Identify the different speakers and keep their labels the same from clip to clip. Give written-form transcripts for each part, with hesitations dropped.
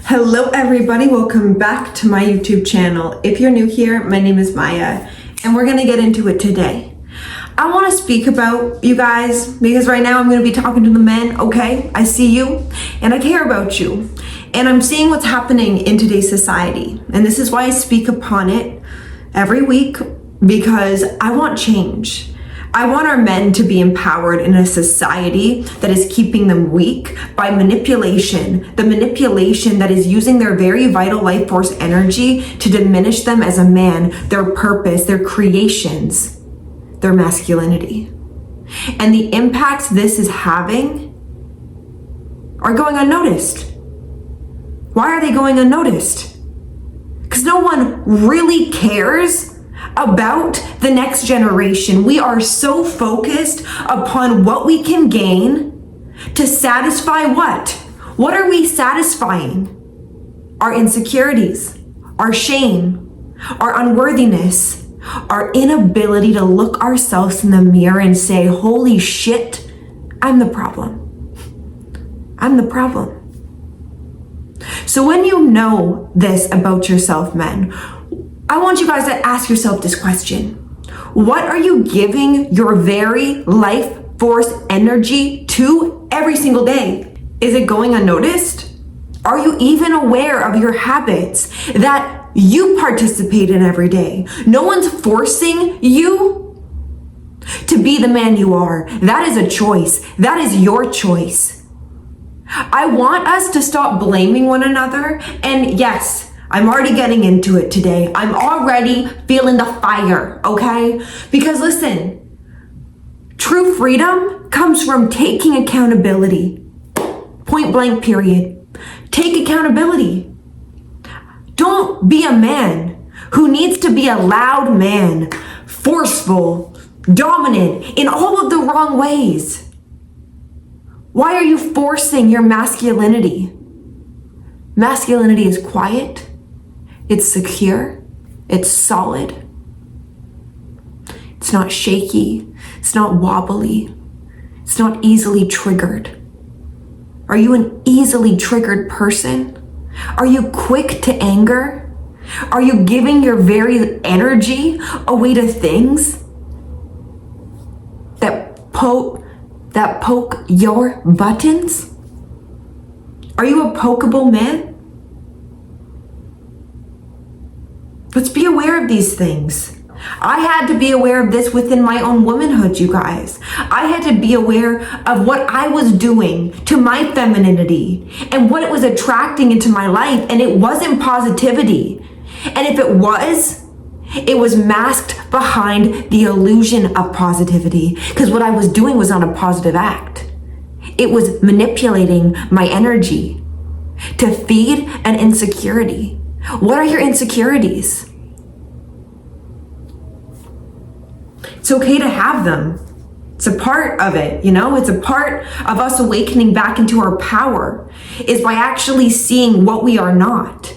Speaker 1: Hello everybody, welcome back to my YouTube channel. If you're new here, my name is Maya and we're gonna get into it today. I wanna speak about you guys because right now I'm gonna be talking to the men, okay? I see you and I care about you. And I'm seeing what's happening in today's society. And this is why I speak upon it every week, because I want change. I want our men to be empowered in a society that is keeping them weak by manipulation. The manipulation that is using their very vital life force energy to diminish them as a man, their purpose, their creations, their masculinity. And the impacts this is having are going unnoticed. Why are they going unnoticed? Because no one really cares about the next generation. We are so focused upon what we can gain to satisfy what? What are we satisfying? Our insecurities, our shame, our unworthiness, our inability to look ourselves in the mirror and say, holy shit, I'm the problem. I'm the problem. So when you know this about yourself, men, I want you guys to ask yourself this question. What are you giving your very life force energy to every single day? Is it going unnoticed? Are you even aware of your habits that you participate in every day? No one's forcing you to be the man you are. That is a choice. That is your choice. I want us to stop blaming one another. And yes, I'm already getting into it today. I'm already feeling the fire, okay? Because listen, true freedom comes from taking accountability. Point blank, period. Take accountability. Don't be a man who needs to be a loud man, forceful, dominant in all of the wrong ways. Why are you forcing your masculinity? Masculinity is quiet. It's secure, it's solid, it's not shaky, it's not wobbly, it's not easily triggered. Are you an easily triggered person? Are you quick to anger? Are you giving your very energy away to things that poke your buttons? Are you a pokeable man? Let's be aware of these things. I had to be aware of this within my own womanhood, you guys. I had to be aware of what I was doing to my femininity and what it was attracting into my life. And it wasn't positivity. And if it was masked behind the illusion of positivity, because what I was doing was not a positive act. It was manipulating my energy to feed an insecurity. What are your insecurities? It's okay to have them. It's a part of it, you know? It's a part of us awakening back into our power, is by actually seeing what we are not.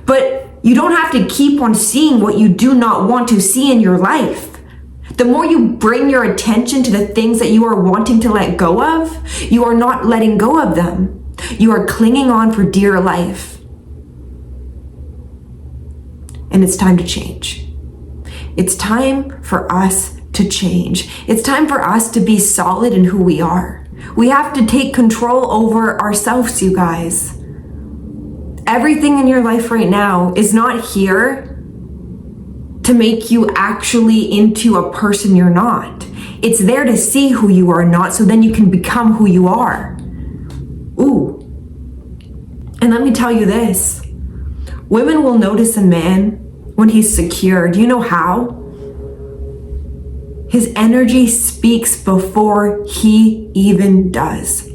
Speaker 1: But you don't have to keep on seeing what you do not want to see in your life. The more you bring your attention to the things that you are wanting to let go of, you are not letting go of them. You are clinging on for dear life. And it's time to change. It's time for us to change. It's time for us to be solid in who we are. We have to take control over ourselves, you guys. Everything in your life right now is not here to make you actually into a person you're not. It's there to see who you are not, so then you can become who you are. Ooh. And let me tell you this. Women will notice a man when he's secure. Do you know how? His energy speaks before he even does.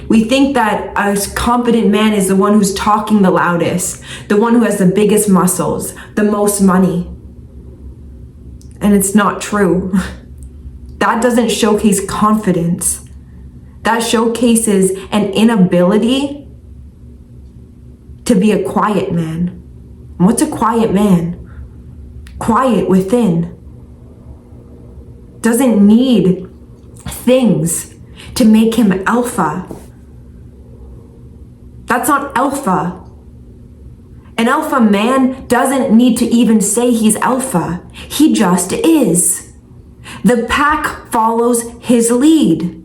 Speaker 1: We think that a confident man is the one who's talking the loudest, the one who has the biggest muscles, the most money. And it's not true. That doesn't showcase confidence. That showcases an inability to be a quiet man. And what's a quiet man? Quiet within. Doesn't need things to make him alpha. That's not alpha. An alpha man doesn't need to even say he's alpha. He just is. The pack follows his lead.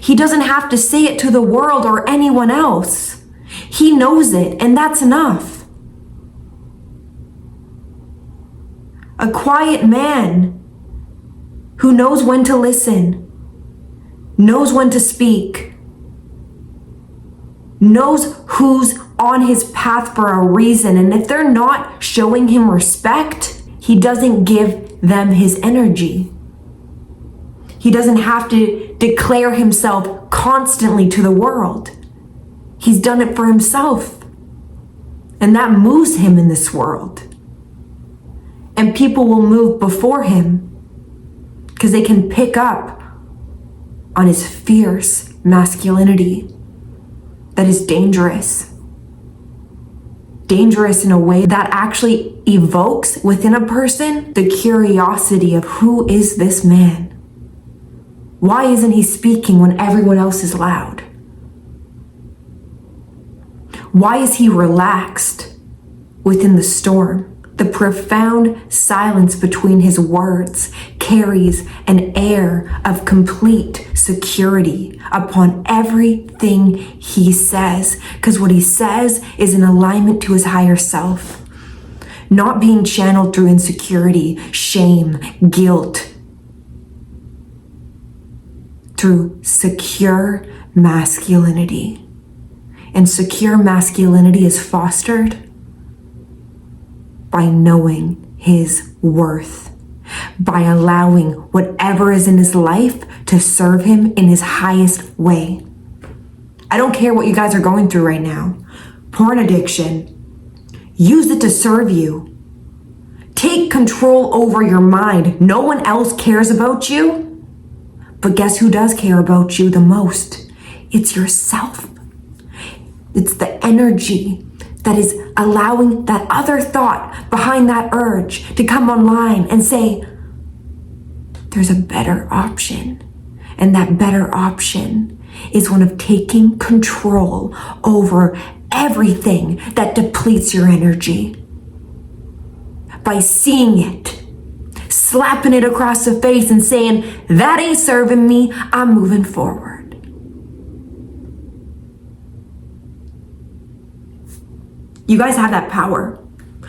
Speaker 1: He doesn't have to say it to the world or anyone else. He knows it, and that's enough. A quiet man who knows when to listen, knows when to speak, knows who's on his path for a reason, and if they're not showing him respect, he doesn't give them his energy. He doesn't have to declare himself constantly to the world. He's done it for himself, and that moves him in this world. And people will move before him because they can pick up on his fierce masculinity that is dangerous. Dangerous in a way that actually evokes within a person the curiosity of who is this man? Why isn't he speaking when everyone else is loud? Why is he relaxed within the storm? The profound silence between his words carries an air of complete security upon everything he says, because what he says is in alignment to his higher self, not being channeled through insecurity, shame, guilt, through secure masculinity. And secure masculinity is fostered by knowing his worth, by allowing whatever is in his life to serve him in his highest way. I don't care what you guys are going through right now. Porn addiction, use it to serve you. Take control over your mind. No one else cares about you, but guess who does care about you the most? It's yourself. It's the energy that is allowing that other thought behind that urge to come online and say, there's a better option. And that better option is one of taking control over everything that depletes your energy. By seeing it, slapping it across the face and saying, that ain't serving me, I'm moving forward. You guys have that power.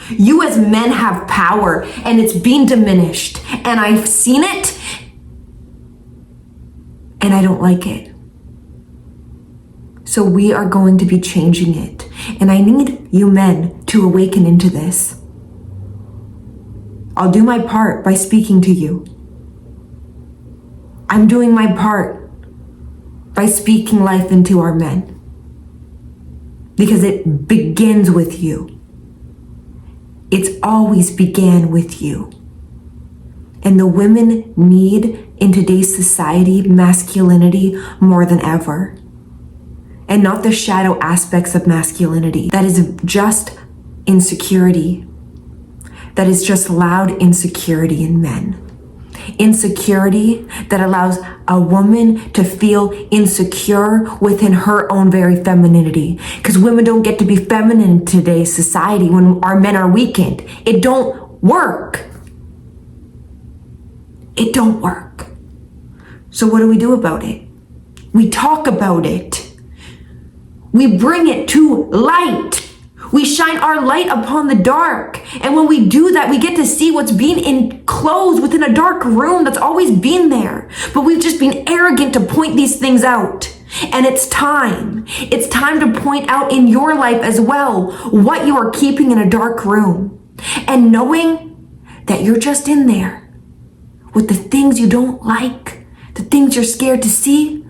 Speaker 1: You as men have power, and it's being diminished. And I've seen it, and I don't like it. So we are going to be changing it. And I need you men to awaken into this. I'll do my part by speaking to you. I'm doing my part by speaking life into our men. Because it begins with you. It's always began with you. And the women need in today's society masculinity more than ever. And not the shadow aspects of masculinity. That is just insecurity. That is just loud insecurity in men. Insecurity that allows a woman to feel insecure within her own very femininity. Because women don't get to be feminine in today's society when our men are weakened. It don't work. It don't work. So what do we do about it? We talk about it. We bring it to light. We shine our light upon the dark. And when we do that, we get to see what's being enclosed within a dark room that's always been there. But we've just been arrogant to point these things out. And it's time. It's time to point out in your life as well what you are keeping in a dark room. And knowing that you're just in there with the things you don't like, the things you're scared to see.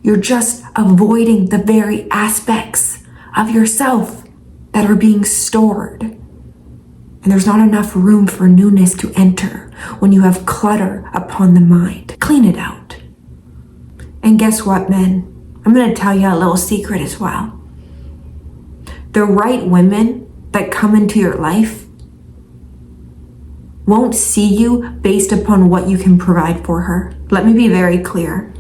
Speaker 1: You're just avoiding the very aspects of yourself that are being stored. And there's not enough room for newness to enter when you have clutter upon the mind. Clean it out. And guess what, men? I'm going to tell you a little secret as well. The right women that come into your life won't see you based upon what you can provide for her. Let me be very clear.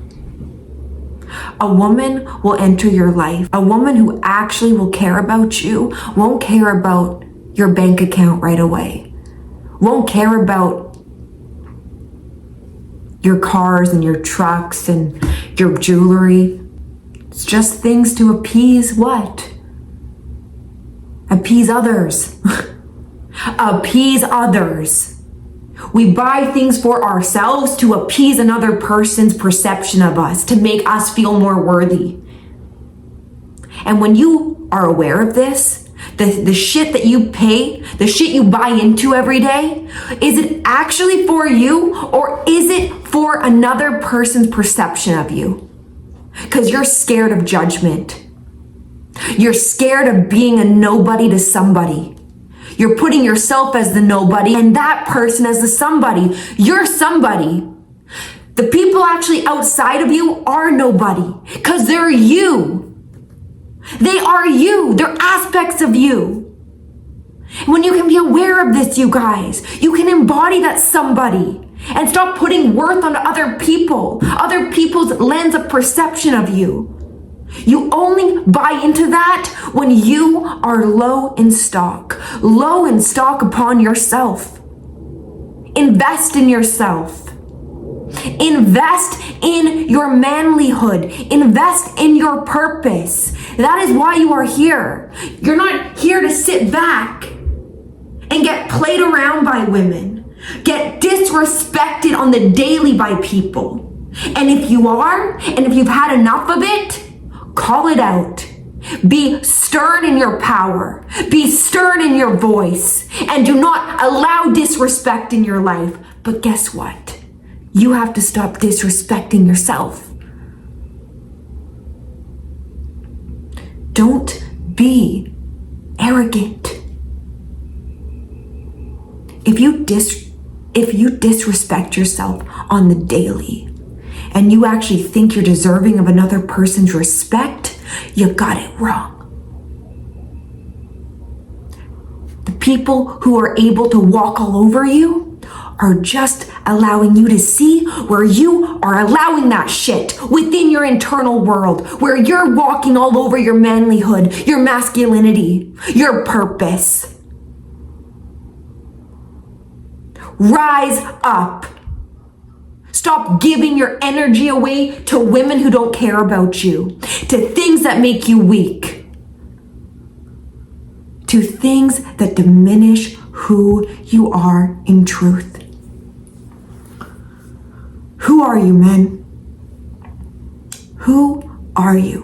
Speaker 1: A woman will enter your life. A woman who actually will care about you won't care about your bank account right away. Won't care about your cars and your trucks and your jewelry. It's just things to appease what? Appease others. Appease others. We buy things for ourselves to appease another person's perception of us, to make us feel more worthy. And when you are aware of this, the shit that you pay, the shit you buy into every day, is it actually for you or is it for another person's perception of you? Because you're scared of judgment. You're scared of being a nobody to somebody. You're putting yourself as the nobody and that person as the somebody. You're somebody. The people actually outside of you are nobody because they're you. They are you. They're aspects of you. When you can be aware of this, you guys, you can embody that somebody and stop putting worth on other people's lens of perception of you. You only buy into that when you are low in stock upon yourself. Invest in yourself. Invest in your manlyhood. Invest in your purpose. That is why you are here. You're not here to sit back and get played around by women, get disrespected on the daily by people. And if you are, and if you've had enough of it, call it out. Be stern in your power. Be stern in your voice. And do not allow disrespect in your life. But guess what? You have to stop disrespecting yourself. Don't be arrogant. If you disrespect yourself on the daily and you actually think you're deserving of another person's respect, you got it wrong. The people who are able to walk all over you are just allowing you to see where you are allowing that shit within your internal world, where you're walking all over your manlyhood, your masculinity, your purpose. Rise up. Stop giving your energy away to women who don't care about you, to things that make you weak, to things that diminish who you are in truth. Who are you, men? Who are you?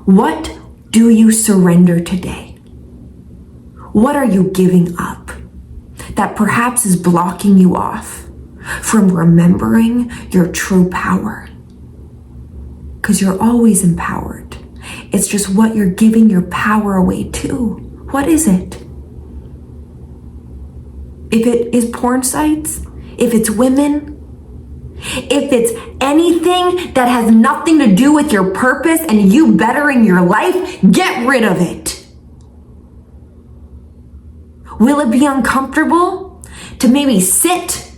Speaker 1: What do you surrender today? What are you giving up that perhaps is blocking you off from remembering your true power? Because you're always empowered. It's just what you're giving your power away to. What is it? If it is porn sites, if it's women, if it's anything that has nothing to do with your purpose and you bettering your life, get rid of it. Will it be uncomfortable to maybe sit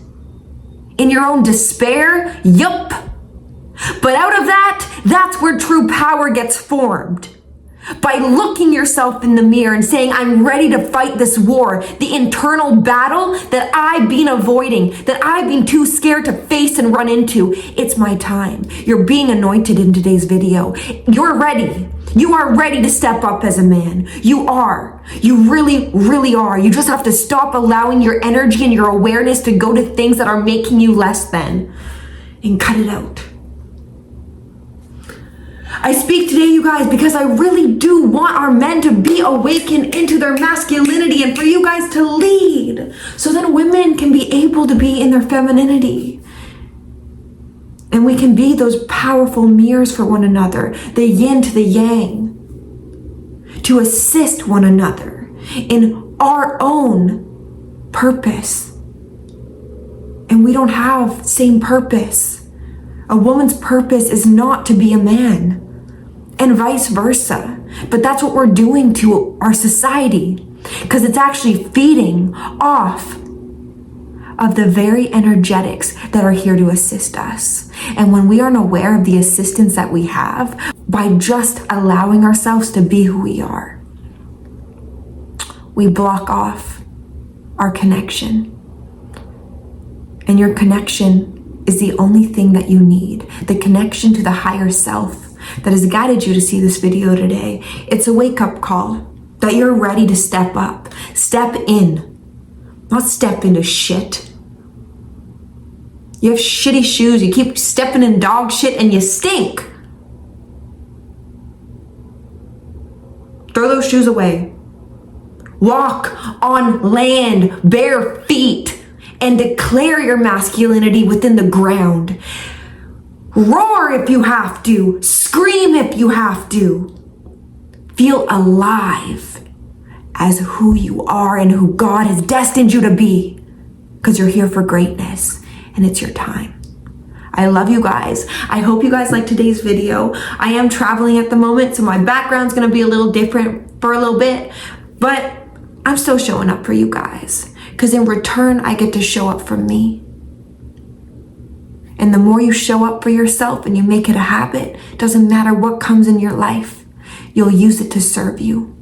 Speaker 1: in your own despair? Yup. But out of that, that's where true power gets formed. By looking yourself in the mirror and saying, I'm ready to fight this war, the internal battle that I've been avoiding, that I've been too scared to face and run into. It's my time. You're being anointed in today's video. You're ready. You are ready to step up as a man. You are. You really, really are. You just have to stop allowing your energy and your awareness to go to things that are making you less than, and cut it out. I speak today, you guys, because I really do want our men to be awakened into their masculinity and for you guys to lead so that women can be able to be in their femininity. And we can be those powerful mirrors for one another, the yin to the yang, to assist one another in our own purpose. And we don't have the same purpose. A woman's purpose is not to be a man, and vice versa. But that's what we're doing to our society, because it's actually feeding off of the very energetics that are here to assist us. And when we aren't aware of the assistance that we have, by just allowing ourselves to be who we are, we block off our connection. And your connection is the only thing that you need. The connection to the higher self that has guided you to see this video today. It's a wake-up call that you're ready to step up. Step in. Not step into shit. You have shitty shoes. You keep stepping in dog shit and you stink. Throw those shoes away. Walk on land, bare feet, and declare your masculinity within the ground. Roar if you have to. Scream if you have to. Feel alive as who you are and who God has destined you to be. Because you're here for greatness and it's your time. I love you guys. I hope you guys liked today's video. I am traveling at the moment, so my background's gonna be a little different for a little bit, but I'm still showing up for you guys. Because in return, I get to show up for me. And the more you show up for yourself and you make it a habit, doesn't matter what comes in your life, you'll use it to serve you.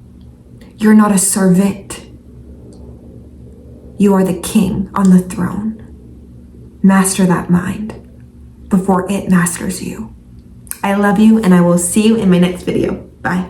Speaker 1: You're not a servant. You are the king on the throne. Master that mind before it masters you. I love you, and I will see you in my next video. Bye.